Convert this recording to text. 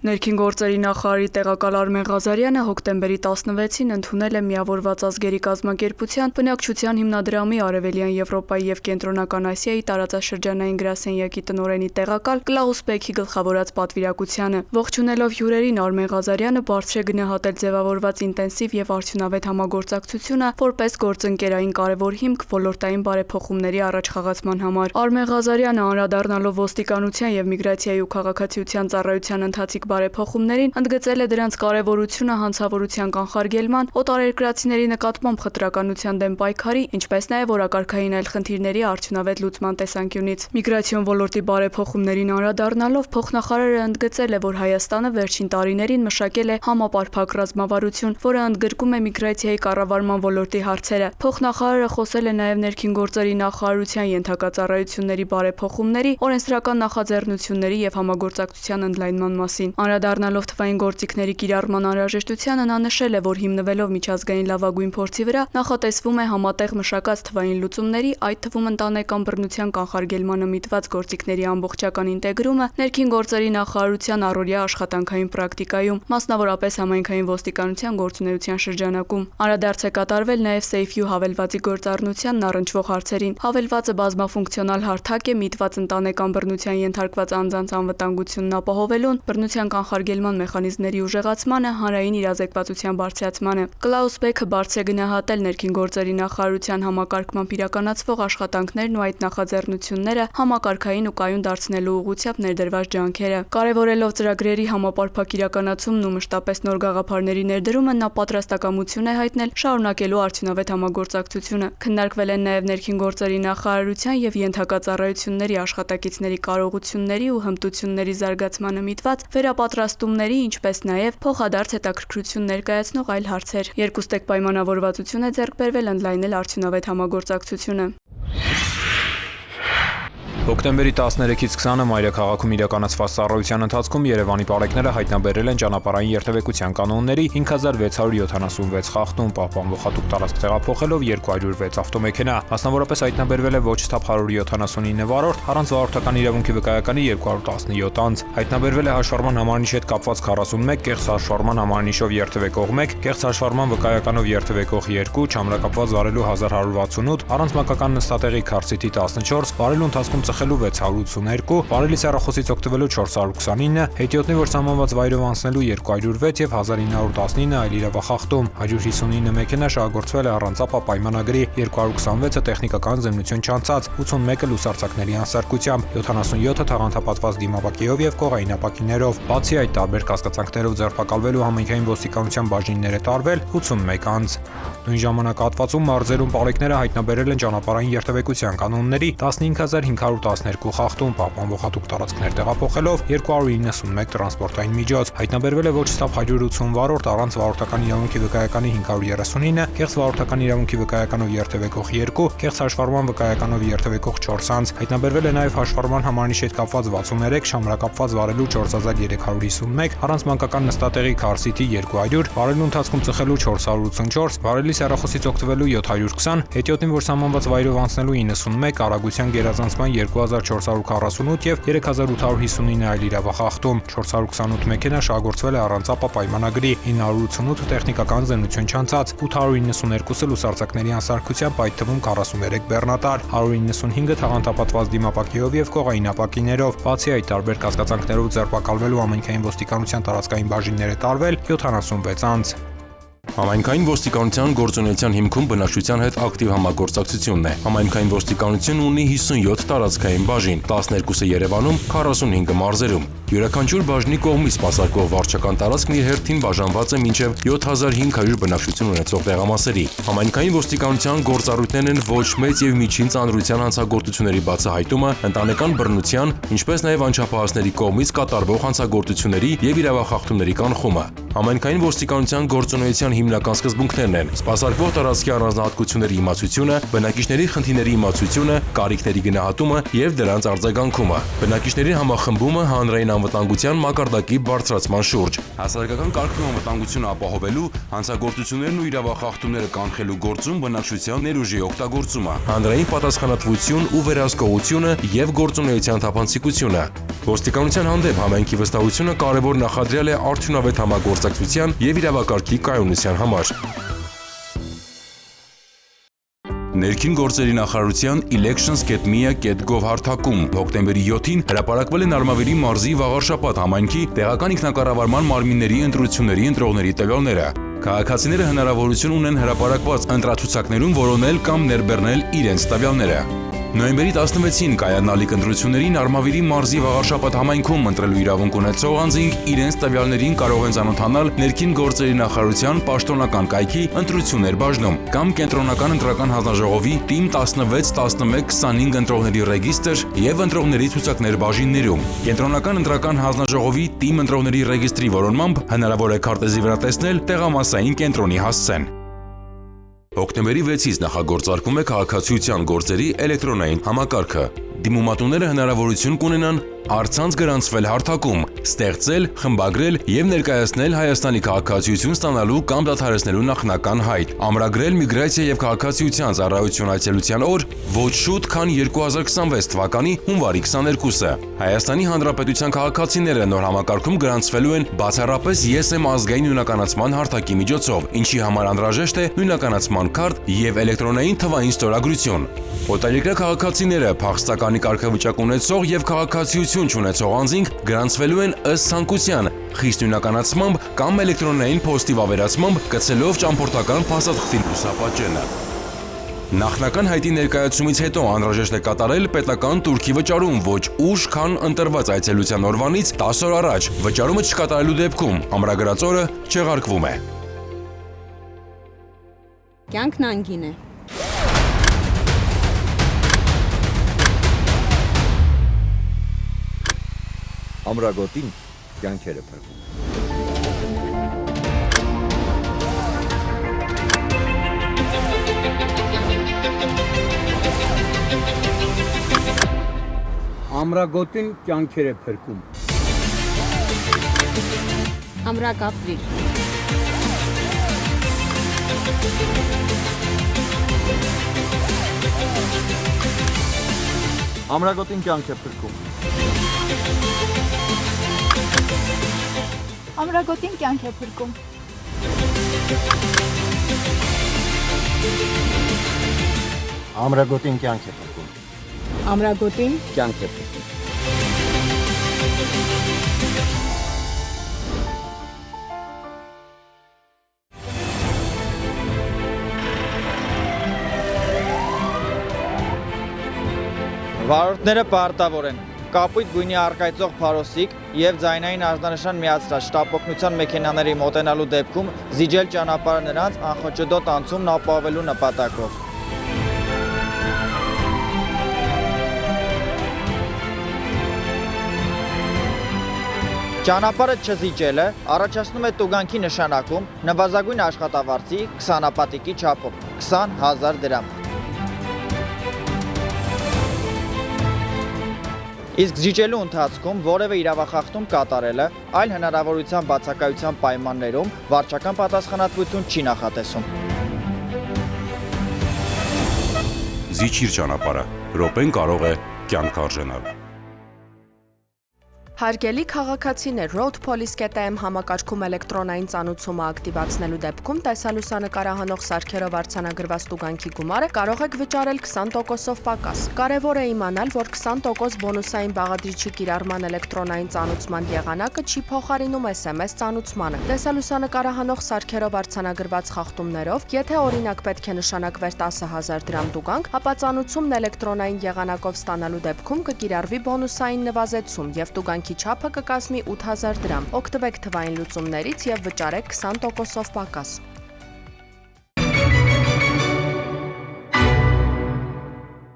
Ներքին գործերի նախարարի տեղակալ Արմեն Ղազարյանը հոկտեմբերի 16-ին ընդունել է Միավորված ազգերի կազմակերպության բնակչության հիմնադրամի Արևելյան Եվրոպայի և Կենտրոնական Ասիայի տարածաշրջանային գրասենյակի տնօրենի տեղակալ Կլաուս Բեքի գլխավորած պատվիրակությանը։ Ողջունելով հյուրերին Արմեն Ղազարյանը բարձր է գնահատել ձևավորված ինտենսիվ և արդյունավետ համագործակցությունը որպես գործընկերային կարևոր հիմք ոլորտային բարեփոխումների առաջխաղացման համար։ Արմեն Ղազարյանը անդրադառնալով ոստիկանության և միգրացիայի ու քաղաքացիության ծառայության ընթացիկ բարեփոխումներին ընդգծել է դրանց կարևորությունը հանցավորության կանխարգելման, օտարերկրացիների նկատմամբ խտրականության դեմ պայքարի, ինչպես նաև օրակարգային այլ խնդիրների արդյունավետ լուծման տեսանկյունից։ Միգրացիոն ոլորտի բարեփոխումներին անդրադառնալով փոխնախարարը ընդգծել է, որ Հայաստանը վերջին տարիներին մշակել է համապարփակ ռազմավարություն, որը ընդգրկում է միգրացիայի կառավարման ոլորտի հարցերը։ Փոխնախարարը խոսել է նաև ներքին գործերի նախարարության ենթակա ծառայությունների բարեփոխումների, օրենսդրական նախաձեռնությունների և համագործակցության ընդլայնման մասին։ Անդրադառնալով թվային գործիքների կիրառման անհրաժեշտությանը նա նշել է, որ հիմնվելով միջազգային լավագույն փորձի վրա նախատեսվում է համատեղ մշակած թվային լուծումների, այդ թվում ընտանեկան բռնության կանխարգելմանը միտված գործիքների ամբողջական ինտեգրումը ներքին գործերի նախարարության առօրյա աշխատանքային պրակտիկայում, մասնավորապես համայնքային ոստիկանության գործունեության շրջանակում։ Անդրադարձ է կատարվել նաև Safe-U հավելվածի գործառնությանն առնչվող հարցերին։ Հավելվածը բազմաֆունկցիոնալ հարթակ է միտված ընտանեկան բռնության ենթարկված անձանց անվտանգությունն ապահովելուն, բռնության կանխարգելման մեխանիզմների ուժեղացմանը, հանրային իրազեկվածության բարձրացմանը։ Կլաուս Բեքը բարձր է գնահատել ներքին գործերի նախարարության համակարգմամբ իրականացվող աշխատանքներն ու այդ նախաձեռնությունները համակարգային ու կայուն դարձնելու ուղղությամբ ներդրված ջանքերը։ Կարևորելով ծրագրերի համապարփակ իրականացումն ու մշտապես նոր գաղափարների ներդրումը, նա պատրաստակամություն է հայտնել շարունակելու արդյունավետ համագործակցությունը։ Քննարկվել են նաև ներքին գործերի նախարարության և ենթակա ծառայությունների աշխատակիցների կարողությունների ու հմտությունների զարգացմանը միտված վերապատրաստումների, ինչպես նաև փոխադարձ հետաքրքրություն ներկայացնող այլ հարցեր։ Երկուստեք պայմանավորվածություն է ձեռք բերվել ընդլայնել արդյունավետ համագործակցությունը։ Հոկտեմբերի 13-ից 20-ը մայրաքաղաքում իրականացված ծառայության ընթացքում Երևանի պարեկները հայտնաբերել են ճանապարհային երթևեկության կանոնների 5676 խախտում, պահպանվող հատուկ տարածք տեղափոխելով 206 ավտոմեքենա։ Մասնավորապես հայտնաբերվել է ոչ սթափ 179 վարորդ, առանց վարորդական իրավունքի վկայականի 217 անձ։ Հայտնաբերվել է հաշվառման համարնիշի հետ կապված 41, կեղծ հաշվառման համարնիշով երթևեկող 1, կեղծ հաշվառման վկայականով երթևեկող 2, չամրակապված վարելու 1168, առանց մանկական նստատեղի քարսիթի 14, վարելու ընթացքում ծխելու 682, վարելիս հեռախոսից օգտվելու 429, հետիոտնի որ սահմանված վայրով անցնելու 206 և 1919 այլ իրավախախտում, 159 մեքենա շահագործվել է առանց ապա պայմանագրի, 226-ը տեխնիկական զննություն չանցած, 81-ը լուսարձակների անսարքությամբ, 77-ը թաղանթապատված դիմապակիով և կողային ապակիներով։ Բացի այդ, տարբեր կասկածանքներով ձերբակալվել ու համայնքային ոստիկանության բաժիններ է տարվել 81 անձ։ Նույն ժամանակահատվածում մարզերում պարեկները հայտնաբերել են ճանապարհային երթևեկության կանոնների 15512 խախտում, պահպանվող հատուկ տարածքներ տեղափոխելով 291 տրանսպորտային միջոց։ Հայտնաբերվել է ոչ սթափ 180 վարորդ, առանց վարորդական իրավունքի վկայականի 539, կեղծ վարորդական իրավունքի վկայականով երթևեկող 2, կեղծ հաշվառման վկայականով երթևեկող 4 անձ։ Հայտնաբերվել է նաև հաշվառման համարնիշի հետ կապված 63, շամրակապված վարելու 4351, առանց մանկական նստատեղի քարսիթի 200, վարելու ընթացքում ծխելու 484, վարելիս հեռախոսից օգտվելու 720, հետիոտնին որ սահմանված վայրով անցնելու 91, արագության գերազանցման 2448 և 3859 այլ իրավախախտում, 428 մեքենա շահագործվել է առանց ապա պայմանագրի, 988 տեխնիկական զննություն չանցած, 892-ը լուսարձակների անսարքությամբ, այդ թվում 43 բեռնատար, 195-ը թաղանթապատված դիմապակիով և կողային ապակիներով։ Բացի այդ, տարբեր կասկածանքներով ձերբակալվել ու համայնքային ոստիկանության տարածքային բաժիններ է տարվել 76 անձ։ Համայնքային ոստիկանության գործունեության հիմքում բնակչության հետ ակտիվ համագործակցությունն է։ Համայնքային ոստիկանությունն ունի 57 տարածքային բաժին, 12-ը Երևանում, 45-ը մարզերում։ Յուրաքանչյուր բաժնի կողմից սպասարկվող վարչական տարածքն իր հերթին բաժանված է մինչև 7500 բնակչություն ունեցող տեղամասերի։ Համայնքային ոստիկանության գործառույթներն են ոչ մեծ և միջին ծանրության հանցագործությունների բացահայտումը, ընտանեկան բռնության, ինչպես նաև անչափահասների կողմից կատարվող հանցագործությունների և իրավախախտումների կանխումը։ Համայնքային ոստիկանության գործունեության հիմնական սկզբունքներն են սպասարկվող տարածքի առանձնահատկությունների իմացությունը, բնակիչների խնդիրների իմացությունը, կարիքների գնահատումը և դրանց արձագանքումը, բնակիչների համախմբումը, հանրային անվտանգության մակարդակի բարձրացման շուրջ։ Հասարակական կարգն ու անվտանգությունը ապահովելու, հանցագործություններն ու իրավախախտումները կանխելու գործում բնակչության ներուժի օգտագործումը, հանրային պատասխանատվություն ու վերահսկողությունը եւ գործունեության թափանցիկությունը։ Ոստիկանության հանդեպ համայնքի վստահությունը կարևոր նախադրյալ է արդյունավետ համագործակցության եւ իրավակարգի կայունության համար։ Ներքին գործերի նախարարության elections.mia.gov հարթակում հոկտեմբերի 7-ին հրապարակվել են Արմավիրի մարզի Վաղարշապատ համայնքի տեղական ինքնակառավարման մարմինների ընտրությունների ընտրողների տվյալները։ Քաղաքացիները հնարավորություն ունեն հրապարակված ընտրացուցակներում որոնել կամ ներբեռնել իրենց տվյալները։ Նոյեմբերի 16-ին կայանալիք ընտրություններին Արմավիրի մարզի Վաղարշապատ համայնքում ընտրելու իրավունք ունեցող անձինք իրենց տվյալներին կարող են ծանոթանալ ներքին գործերի նախարարության պաշտոնական կայքի ընտրություններ բաժնում կամ կենտրոնական ընտրական հանձնաժողովի թիմ 161125 ընտրողների ռեգիստր եւ ընտրողների ցուցակներ բաժիններում։ Կենտրոնական ընտրական հանձնաժողովի թիմ ընտրողների ռեգիստրի որոնմամբ հնարավոր է քարտեզի վրա տեսնել տեղամասային կենտրոնի հասցեն։ Հոկտեմբերի 6-ից նախագործարկվում է քաղաքացիության գործերի էլեկտրոնային համակարգը։ Դիմումատուները հնարավորություն կունենան առցանց գրանցվել հարթակում, ստեղծել, խմբագրել եւ ներկայացնել Հայաստանի քաղաքացիություն ստանալու կամ դադարեցնելու նախնական հայտ, ամրագրել միգրացիա եւ քաղաքացիության ծառայություն այցելության օր ոչ շուտ, քան 2026 թվականի հունվարի 22-ը։ Հայաստանի Հանրապետության քաղաքացիները նոր համակարգում գրանցվելու են բացառապես ԵՍ ազգային նույնականացման հարթակի միջոցով, ինչի համար անհրաժեշտ է նույնականացման քարտ եւ էլեկտրոնային թվային ստորագրություն։ Օտարերկրյա քաղաքացիները, փախստականի կարգավիճակ ունեցող եւ քաղաքացիություն չունեցող անձինք գրանցվելու են ըստ ցանկության, խիստ նույնականացմամբ կամ էլեկտրոնային փոստի վավերացմամբ կցելով ճամփորդական փաստաթղթի լուսապատճենը։ Նախնական հայտի ներկայացումից հետո անհրաժեշտ է կատարել պետական տուրքի վճարում ոչ ուշ, քան ընտրված այցելության օրվանից 10 օր առաջ։ Վճարումը չկատարելու դեպքում ամրագրած օրը չեղարկվում է։ Կյանքն անգին է։ Ամրագոտին կյանքեր է փրկում։ Ամրագոտին կյանքեր է փրկում։ Ամրակապվիր։ Ամրագոտին կյանք է փրկում։ Ամրագոտին կյանք է փրկում։ Ամրագոտին կյանք է փրկում։ Ամրագոտին Կյանք է փրկում։ Վարորդները պարտավոր են կապույտ գույնի առկայծող փարոսիկ եւ ձայնային ազդանշան միացրած շտապօգնության մեքենաների մոտենալու դեպքում զիջել ճանապարհը նրանց անխոճոդոտ անցումն ապահովելու նպատակով։ Ճանապարհը չզիջելը առաջացնում է տուգանքի նշանակում նվազագույն աշխատավարձի 20 ապատիկի չափով 20,000 դրամ։ Իսկ զիջելու ընթացքում որևէ իրավախախտում կատարելը այլ հնարավորության բացակայության պայմաններում վարչական պատասխանատվություն չի նախատեսում։ Զիջիր ճանապարհը, րոպեն կարող է կյանք արժենալ։ Հարգելի քաղաքացիներ, Road Police.am համակարգում էլեկտրոնային ծանուցումը ակտիվացնելու դեպքում տեսալուսանկարահանող սարքերով արձանագրված տուգանքի գումարը կարող եք վճարել 20%-ով պակաս։ Կարևոր է իմանալ, որ 20% բոնուսային բաղադրիչի կիրառման էլեկտրոնային ծանուցման եղանակը չի փոխարինում SMS ծանուցմանը։ Տեսալուսանկարահանող սարքերով արձանագրված խախտումներով, եթե օրինակ պետք է նշանակվեր 10,000 դրամ տուգանք, ապա ծանուցումն էլեկտրոնային եղանակով ստանալու դեպքում կկիրառվի բոնուսային նվազեցում եւ տուգանքի չափը կկազմի 8000 դրամ։ Օգտվեք թվային լուծումներից եւ վճարեք 20%-ով պակաս։